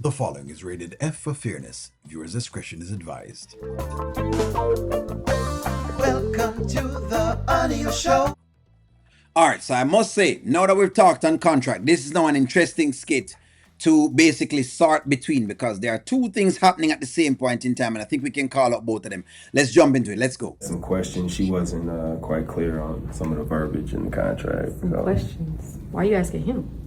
The following is rated F for fairness. Viewers' discretion is advised. Welcome to the audio show. Alright, so I must say, now that we've talked on contract, this is now an interesting skit to basically sort between, because there are two things happening at the same point in time, and I think we can call out both of them. Let's jump into it. Let's go. Some questions. She wasn't quite clear on some of the verbiage in the contract. Some questions. Why are you asking him?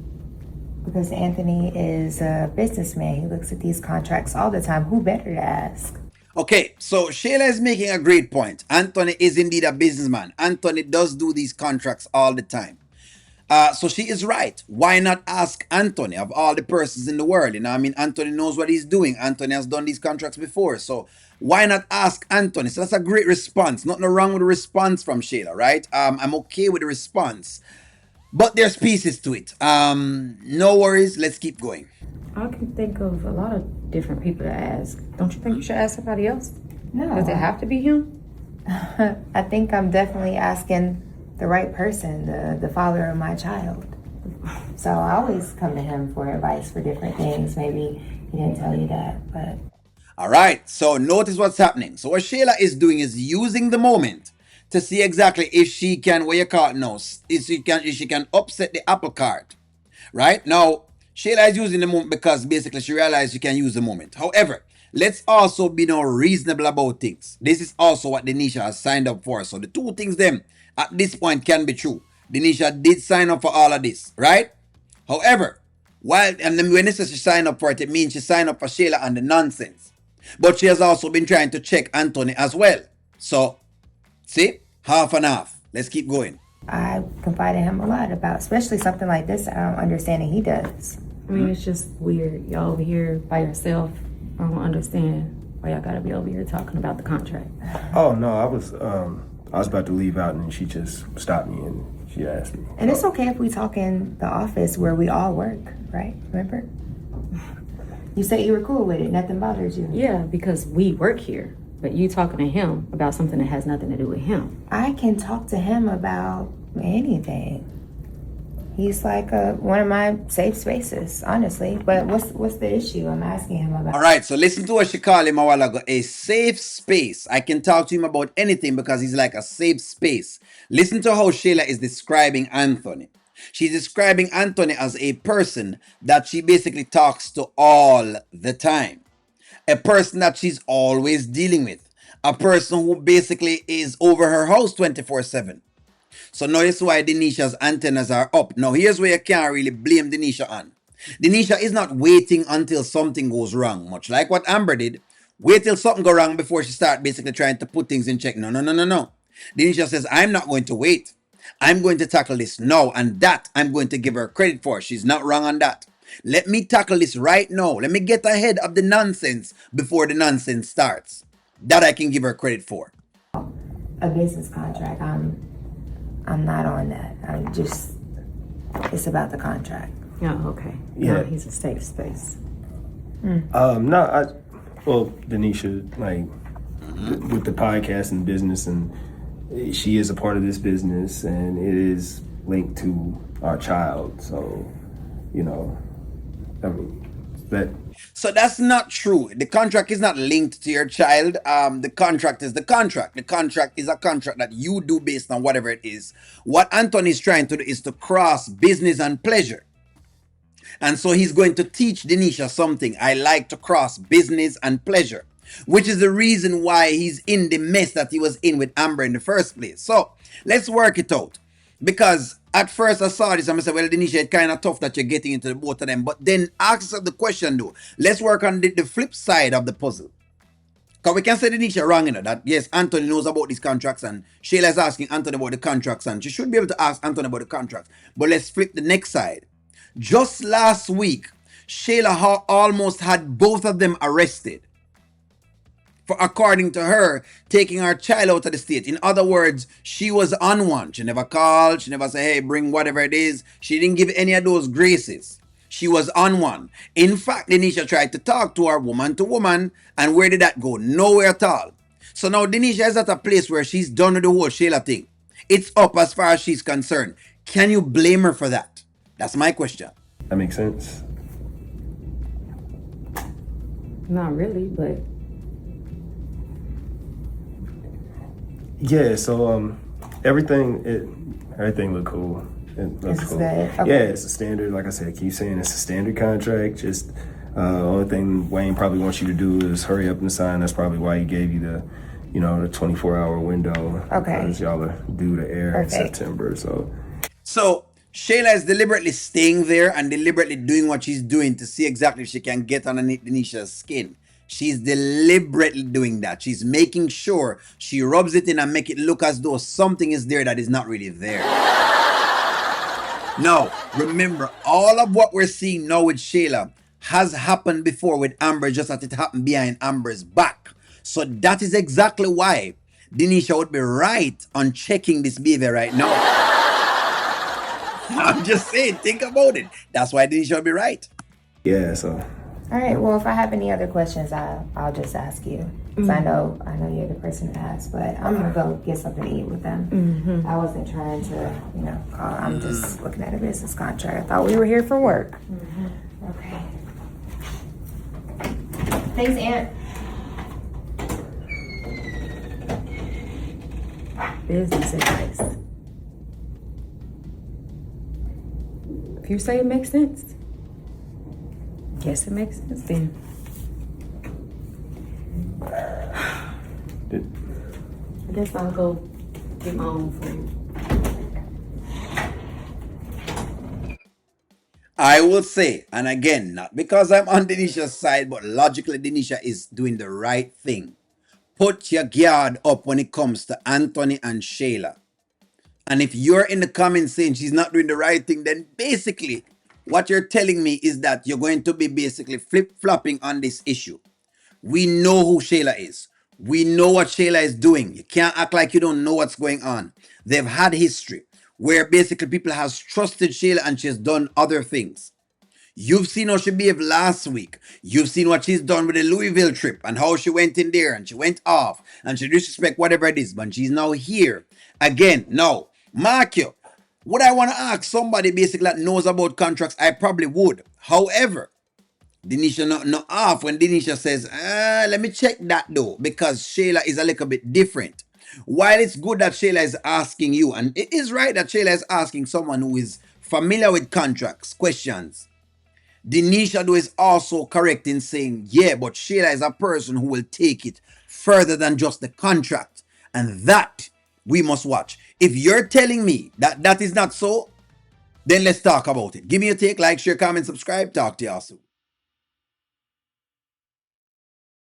Because Anthony is a businessman. He looks at these contracts all the time. Who better to ask? Okay, so Shayla is making a great point. Anthony is indeed a businessman. Anthony does do these contracts all the time. So she is right. Why not ask Anthony, of all the persons in the world? You know, I mean, Anthony knows what he's doing. Anthony has done these contracts before. So why not ask Anthony? So that's a great response. Nothing wrong with the response from Shayla, right? I'm okay with the response. But there's pieces to it. No worries. Let's keep going. I can think of a lot of different people to ask. Don't you think you should ask somebody else? No. Does it have to be him? I think I'm definitely asking the right person, the father of my child. So I always come to him for advice for different things. Maybe he didn't tell you that, but... All right, so notice what's happening. So what Shayla is doing is using the moment to see exactly if she can, what you call it now, if she can upset the apple cart, right? Now, Shayla is using the moment because basically she realized she can use the moment. However, let's also be now reasonable about things. This is also what Denisha has signed up for. So the two things them at this point can be true. Denisha did sign up for all of this, right? However, and then when it says she signed up for it, it means she signed up for Shayla and the nonsense. But she has also been trying to check Anthony as well. So, see? Half and half. Let's keep going. I confide in him a lot about, especially something like this I don't understand and he does. I mean, it's just weird. Y'all over here by yourself. I don't understand why y'all gotta be over here talking about the contract. Oh no, I was about to leave out, and then she just stopped me and she asked me. And it's okay if we talk in the office where we all work, right? Remember? You said you were cool with it. Nothing bothers you. Yeah, because we work here. But you talking to him about something that has nothing to do with him. I can talk to him about anything. He's like one of my safe spaces, honestly. But what's the issue I'm asking him about? All right, so listen to what she called him a while ago. A safe space. I can talk to him about anything because he's like a safe space. Listen to how Shayla is describing Anthony. She's describing Anthony as a person that she basically talks to all the time. A person that she's always dealing with. A person who basically is over her house 24/7. So notice why Denisha's antennas are up. Now here's where you can't really blame Denisha on. Denisha is not waiting until something goes wrong. Much like what Amber did. Wait till something go wrong before she start basically trying to put things in check. No. Denisha says, I'm not going to wait. I'm going to tackle this now, and that I'm going to give her credit for. She's not wrong on that. Let me tackle this right now. Let me get ahead of the nonsense before the nonsense starts. That I can give her credit for. A business contract. I'm not on that. It's about the contract. Oh, okay. Yeah. Now he's a safe space. Well, Denisha, like with the podcast and business, and she is a part of this business, and it is linked to our child. So, you know, I mean, that. So that's not true. The contract is not linked to your child. The contract is the contract. The contract is a contract that you do based on whatever it is. What Anthony is trying to do is to cross business and pleasure. And so he's going to teach Denisha something. I like to cross business and pleasure, which is the reason why he's in the mess that he was in with Amber in the first place. So let's work it out. Because at first I saw this and I said, well, Denisha, it's kind of tough that you're getting into the both of them. But then ask yourself the question though. Let's work on the flip side of the puzzle. Because we can say Denisha wrong, you know, that yes, Anthony knows about these contracts and Shayla is asking Anthony about the contracts and she should be able to ask Anthony about the contracts. But let's flip the next side. Just last week, Shayla almost had both of them arrested. For, according to her, taking her child out of the state. In other words, she was on one. She never called. She never said, hey, bring whatever it is. She didn't give any of those graces. She was on one. In fact, Denisha tried to talk to her woman to woman. And where did that go? Nowhere at all. So now Denisha is at a place where she's done with the whole Shayla thing. It's up as far as she's concerned. Can you blame her for that? That's my question. That makes sense. Not really, but Yeah, so everything looked cool. It looked It's cool. good. Okay. Yeah, it's a standard. Like I said, I keep saying it's a standard contract. Just only thing Wayne probably wants you to do is hurry up and sign. That's probably why he gave you the, the 24-hour window. Okay. Because y'all are due to air Perfect. in September. So Shayla is deliberately staying there and deliberately doing what she's doing to see exactly if she can get underneath Denisha's skin. She's deliberately doing that. She's making sure she rubs it in and make it look as though something is there that is not really there. Now, remember, all of what we're seeing now with Shayla has happened before with Amber, just that it happened behind Amber's back. So that is exactly why Denisha would be right on checking this behavior right now. I'm just saying, think about it. That's why Denisha would be right. Yeah, so. All right. Well, if I have any other questions, I'll just ask you. Because I know you're the person to ask. But I'm gonna go get something to eat with them. I wasn't trying to, call. I'm just looking at a business contract. I thought we were here for work. Okay. Thanks, Aunt. business advice. If you say it makes sense, guess it makes sense then. I guess I'll go get my own food. I will say, and again, not because I'm on Denisha's side, but logically Denisha is doing the right thing. Put your guard up when it comes to Anthony and Shayla. And if you're in the comments saying she's not doing the right thing, then basically what you're telling me is that you're going to be basically flip-flopping on this issue. We know who Shayla is. We know what Shayla is doing. You can't act like you don't know what's going on. They've had history where basically people have trusted Shayla and she's done other things. You've seen how she behaved last week. You've seen what she's done with the Louisville trip and how she went in there and she went off and she disrespect whatever it is. But she's now here again. Now, mark you. Would I want to ask somebody basically that knows about contracts? I probably would. However, Denisha not off when Denisha says, let me check that though, because Shayla is a little bit different. While it's good that Shayla is asking you, and it is right that Shayla is asking someone who is familiar with contracts questions, Denisha though is also correct in saying, yeah, but Shayla is a person who will take it further than just the contract. And that we must watch. If you're telling me that that is not so, then let's talk about it. Give me a take, like, share, comment, subscribe. Talk to y'all soon.